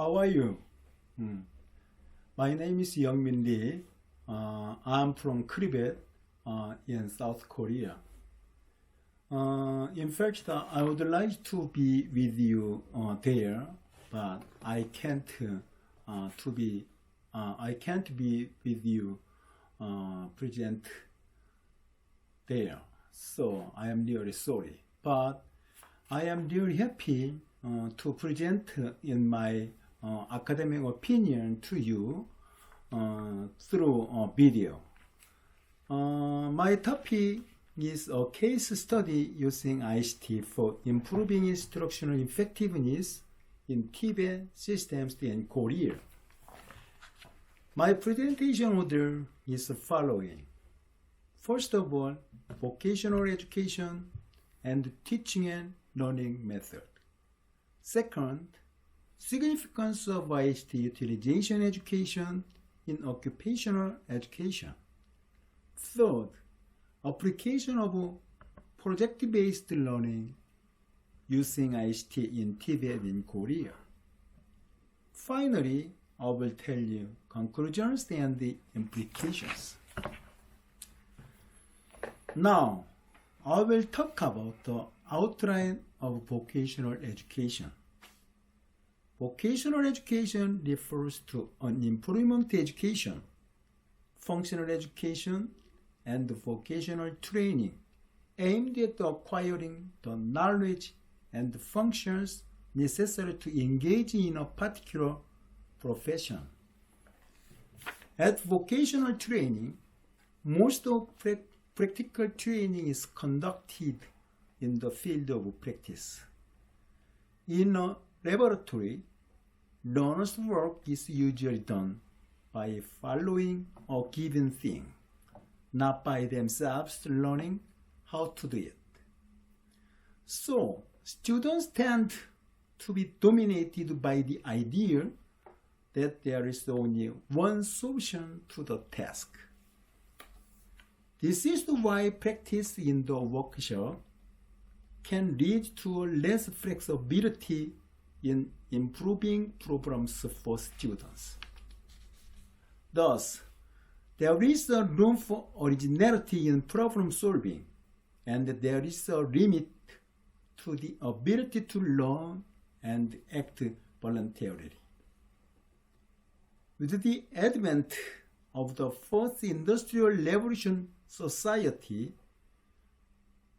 how are you? My name is Youngmin Lee. I'm from KRIVET in South Korea. In fact, I would like to be with you there, but I can't be with you present there. So I am really sorry. But I am really happy to present in my academic opinion to you through video. My topic is a case study using ICT for improving instructional effectiveness in TVET systems in Korea. My presentation order is the following. First of all, vocational education and teaching and learning method. Second, significance of ICT utilization education in occupational education. Third, application of project-based learning using ICT in TVET in Korea. Finally, I will tell you conclusions and the implications. Now, I will talk about the outline of vocational education. Vocational education refers to unemployment education, functional education, and vocational training aimed at acquiring the knowledge and functions necessary to engage in a particular profession. At vocational training, most of practical training is conducted in the field of practice. In a laboratory, learners' work is usually done by following a given thing, not by themselves learning how to do it. So, students tend to be dominated by the idea that there is only one solution to the task. This is why practice in the workshop can lead to less flexibility in improving problems for students. Thus, there is a room for originality in problem solving, and there is a limit to the ability to learn and act voluntarily. With the advent of the fourth industrial revolution society,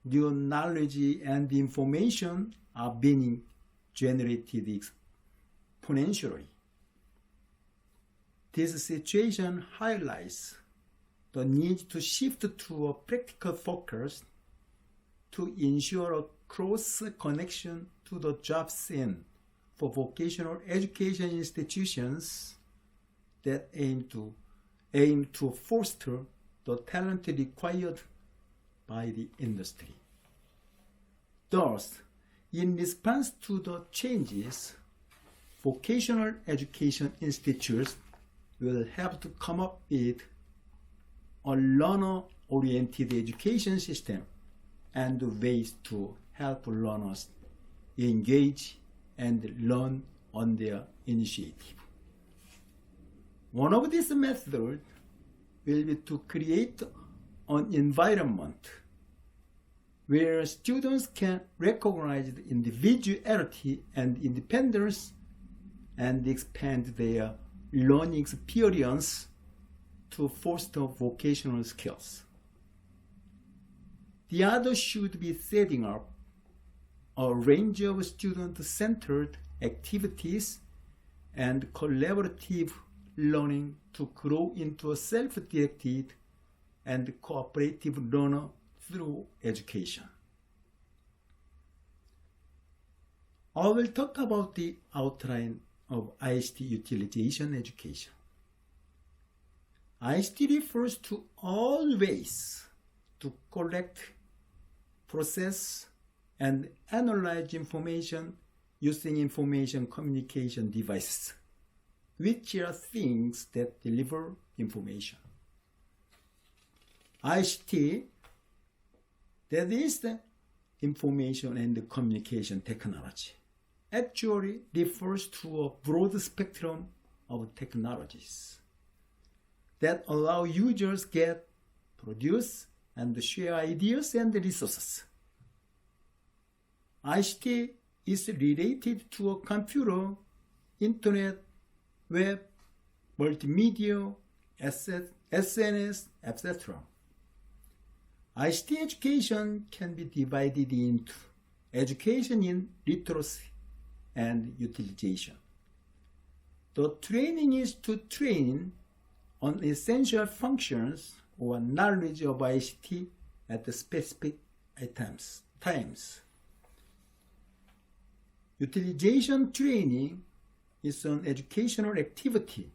new knowledge and information are being generated exponentially. This situation highlights the need to shift to a practical focus to ensure a close connection to the job scene for vocational education institutions that aim to foster the talent required by the industry. Thus, in response to the changes, vocational education institutes will have to come up with a learner-oriented education system and ways to help learners engage and learn on their initiative. One of these methods will be to create an environment where students can recognize individuality and independence and expand their learning experience to foster vocational skills. The other should be setting up a range of student-centered activities and collaborative learning to grow into a self-directed and cooperative learner through education. I will talk about the outline of ICT utilization education. ICT refers to all ways to collect, process, and analyze information using information communication devices, which are things that deliver information. ICT, that is the information and the communication technology, actually refers to a broad spectrum of technologies that allow users get, produce, and share ideas and resources. ICT is related to a computer, internet, web, multimedia, SNS, etc. ICT education can be divided into education in literacy and utilization. The training is to train on essential functions or knowledge of ICT at the specific times. Utilization training is an educational activity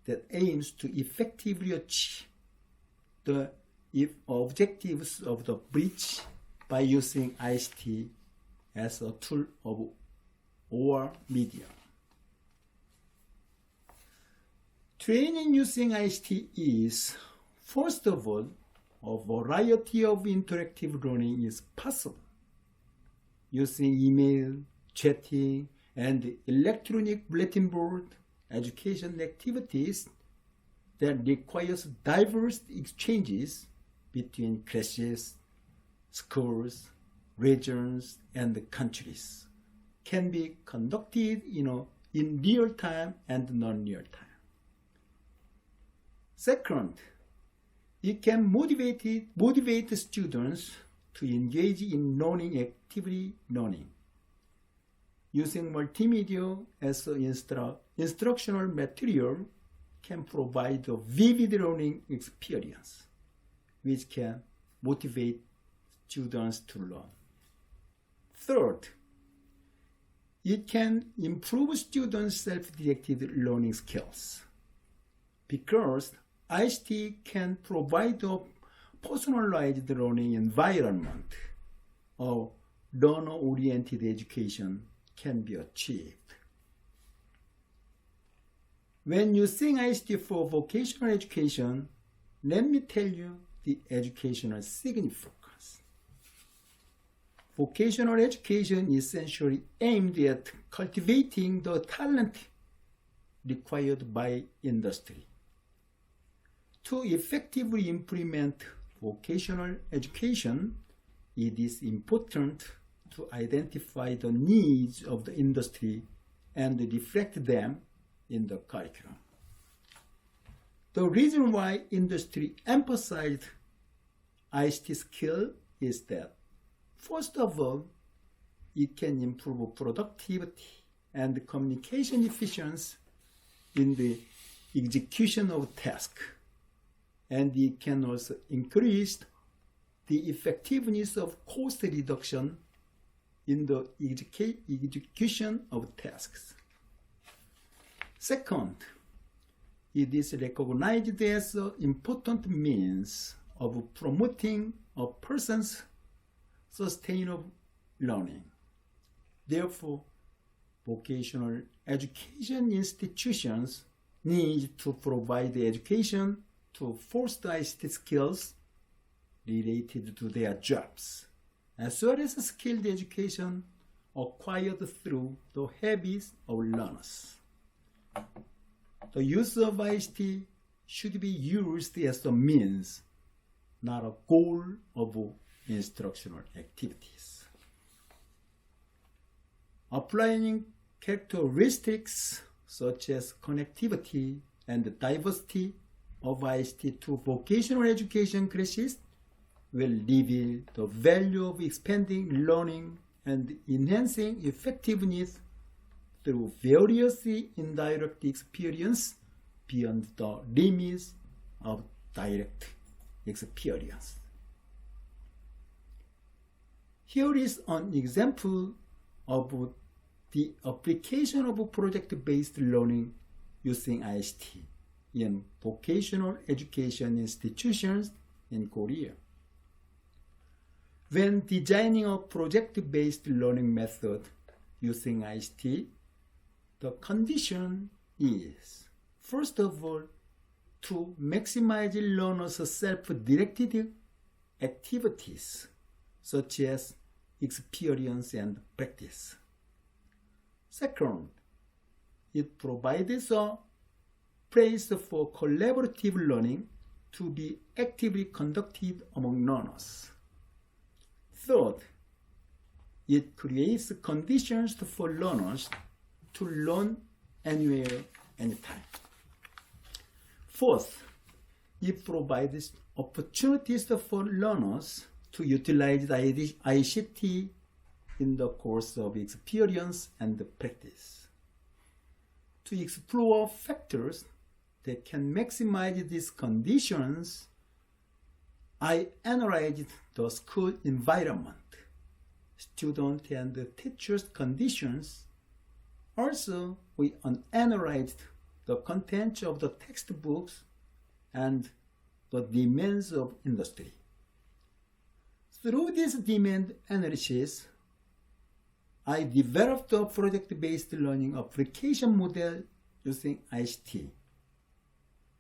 that aims to effectively achieve the objectives of the breach by using ICT as a tool or medium. Training using ICT is, first of all, a variety of interactive learning is possible. Using email, chatting, and electronic bulletin board education activities that requires diverse exchanges between classes, schools, regions, and countries can be conducted in real time and non-real time. Second, it can motivate students to engage in activity learning. Using multimedia as an instructional material can provide a vivid learning experience, which can motivate students to learn. Third, it can improve students' self-directed learning skills because ICT can provide a personalized learning environment. A learner-oriented education can be achieved. When using ICT for vocational education, let me tell you the educational significance. Vocational education is essentially aimed at cultivating the talent required by industry. To effectively implement vocational education, it is important to identify the needs of the industry and reflect them in the curriculum. The reason why industry emphasized ICT skill is that, first of all, it can improve productivity and communication efficiency in the execution of tasks, and it can also increase the effectiveness of cost reduction in the execution of tasks. Second, it is recognized as an important means of promoting a person's sustainable learning. Therefore, vocational education institutions need to provide education to foster ICT skills related to their jobs, as well as skilled education acquired through the habits of learners. The use of ICT should be used as a means, not a goal of instructional activities. Applying characteristics such as connectivity and diversity of ICT to vocational education classes will reveal the value of expanding learning and enhancing effectiveness through various indirect experience beyond the limits of direct experience. Here is an example of the application of project-based learning using ICT in vocational education institutions in Korea. When designing a project-based learning method using ICT, the condition is, first of all, to maximize learners' self-directed activities, such as experience and practice. Second, it provides a place for collaborative learning to be actively conducted among learners. Third, it creates conditions for learners to learn anywhere, anytime. Fourth, it provides opportunities for learners to utilize ICT in the course of experience and practice. To explore factors that can maximize these conditions, I analyzed the school environment, student and teachers' conditions. Also, we analyzed the content of the textbooks and the demands of industry. Through this demand analysis, I developed a project-based learning application model using ICT.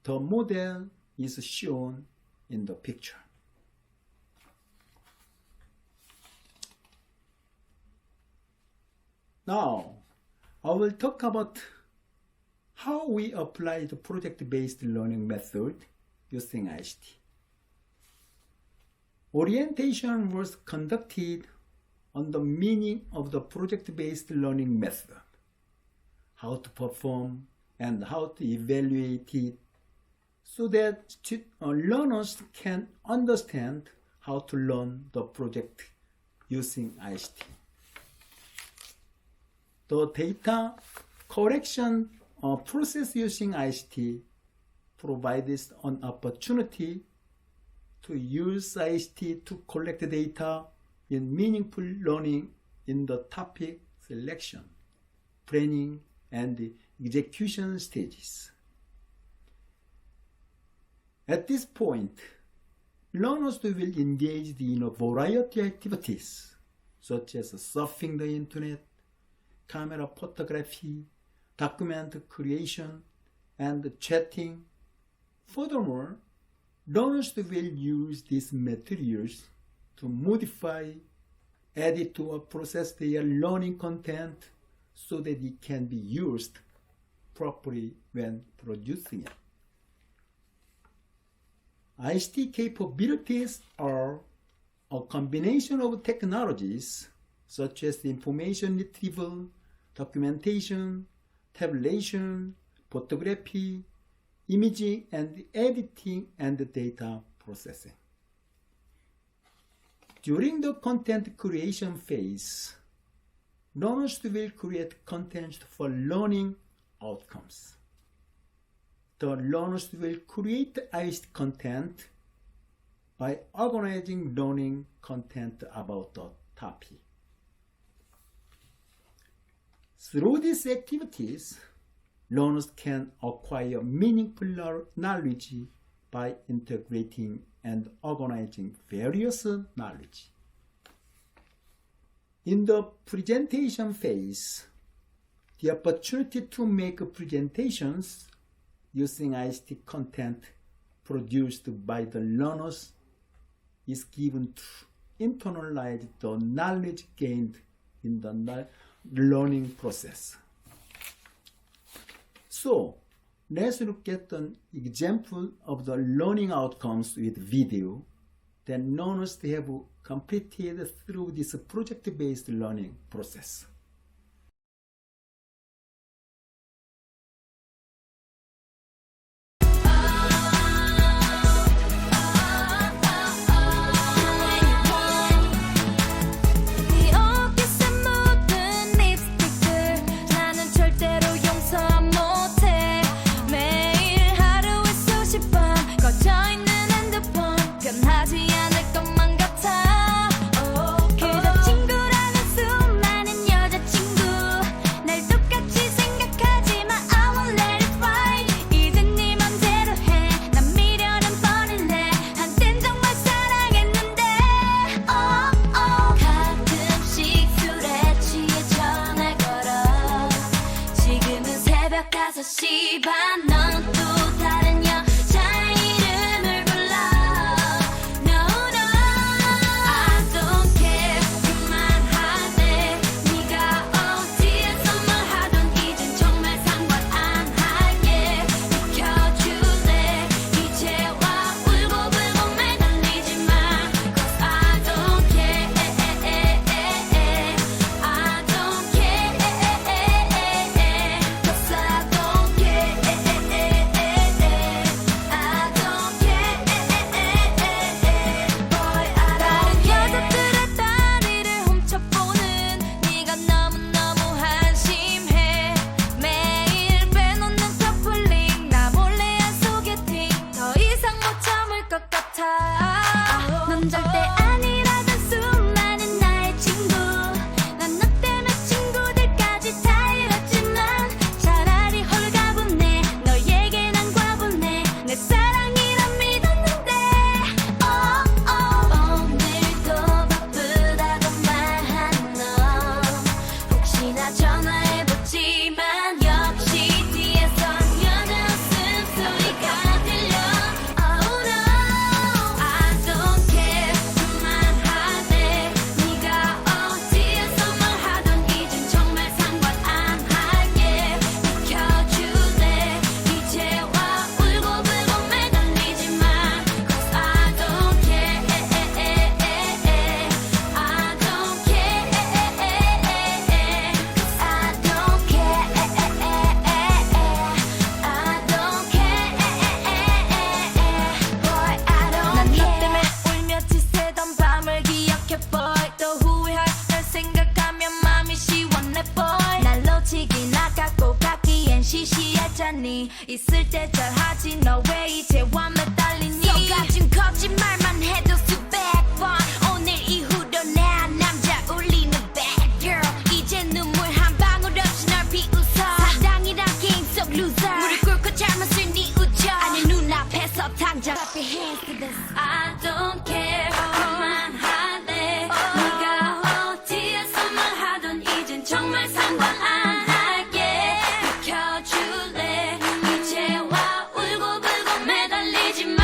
The model is shown in the picture. Now, I will talk about how we apply the project-based learning method using ICT. Orientation was conducted on the meaning of the project-based learning method, how to perform and how to evaluate it, so that learners can understand how to learn the project using ICT. The data collection process using ICT provides an opportunity to use ICT to collect data in meaningful learning in the topic selection, planning, and execution stages. At this point, learners will engage in a variety of activities, such as surfing the internet, camera photography, document creation, and chatting. Furthermore, learners will use these materials to modify, edit, or process their learning content so that it can be used properly when producing it. ICT capabilities are a combination of technologies such as information retrieval, documentation, tabulation, photography, imaging and editing, and data processing. During the content creation phase, learners will create content for learning outcomes. The learners will create ICT content by organizing learning content about the topic. Through these activities, learners can acquire meaningful knowledge by integrating and organizing various knowledge. In the presentation phase, the opportunity to make presentations using ICT content produced by the learners is given to internalize the knowledge gained in the learning process. So, let's look at an example of the learning outcomes with video that learners have completed through this project-based learning process. 그저 친구라는 수많은 여자 잘하지 너 왜 이제 와 매달리니 속아준 거짓말만 해도 수백 번 오늘 이후로 내 남자 울리는 bad girl 이제 눈물 한 방울 없이 널 비웃어 사랑이란 게임 속 loser 무릎 꿇고 잘못을 뉘우쳐 아니 눈앞에서 당장 Clap your hands to this I don't care 그만할래 네가 어디에서 말하던 이젠 정말 상관 안 할게 비켜줄래 이제와 울고불고 매달리지만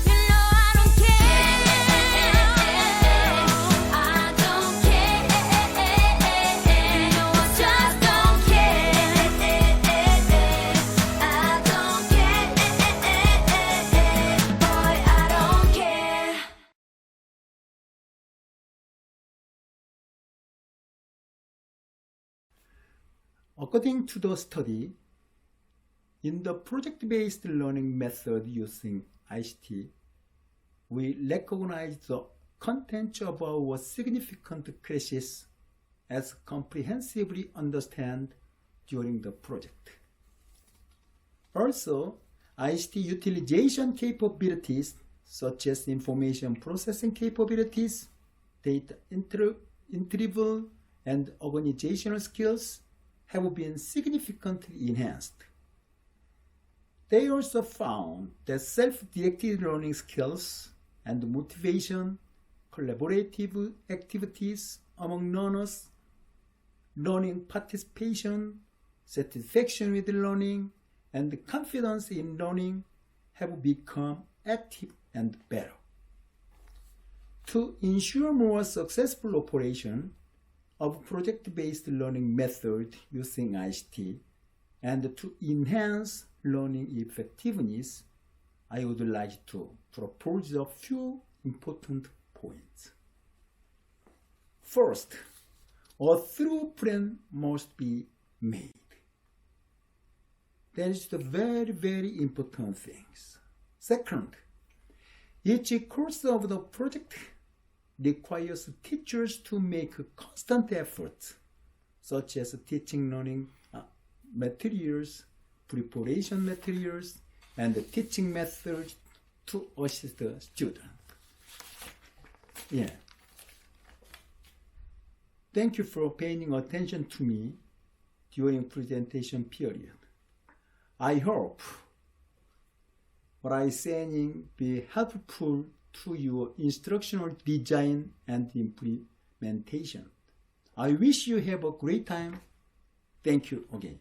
You know I don't care I don't care You know I just don't care I don't care Boy I don't care According to the study, in the project-based learning method using ICT, we recognize the content of our significant classes as comprehensively understand during the project. Also, ICT utilization capabilities such as information processing capabilities, data retrieval, and organizational skills have been significantly enhanced. They also found that self-directed learning skills and motivation, collaborative activities among learners, learning participation, satisfaction with learning, and confidence in learning have become active and better. To ensure more successful operation of project-based learning method using ICT and to enhance learning effectiveness, I would like to propose a few important points. First, a thorough plan must be made. That is the very, very important things. Second, each course of the project requires teachers to make constant efforts, such as teaching learning materials, preparation materials, and teaching methods to assist the student. Yeah. Thank you for paying attention to me during presentation period. I hope what I saying be helpful to your instructional design and implementation. I wish you have a great time. Thank you again.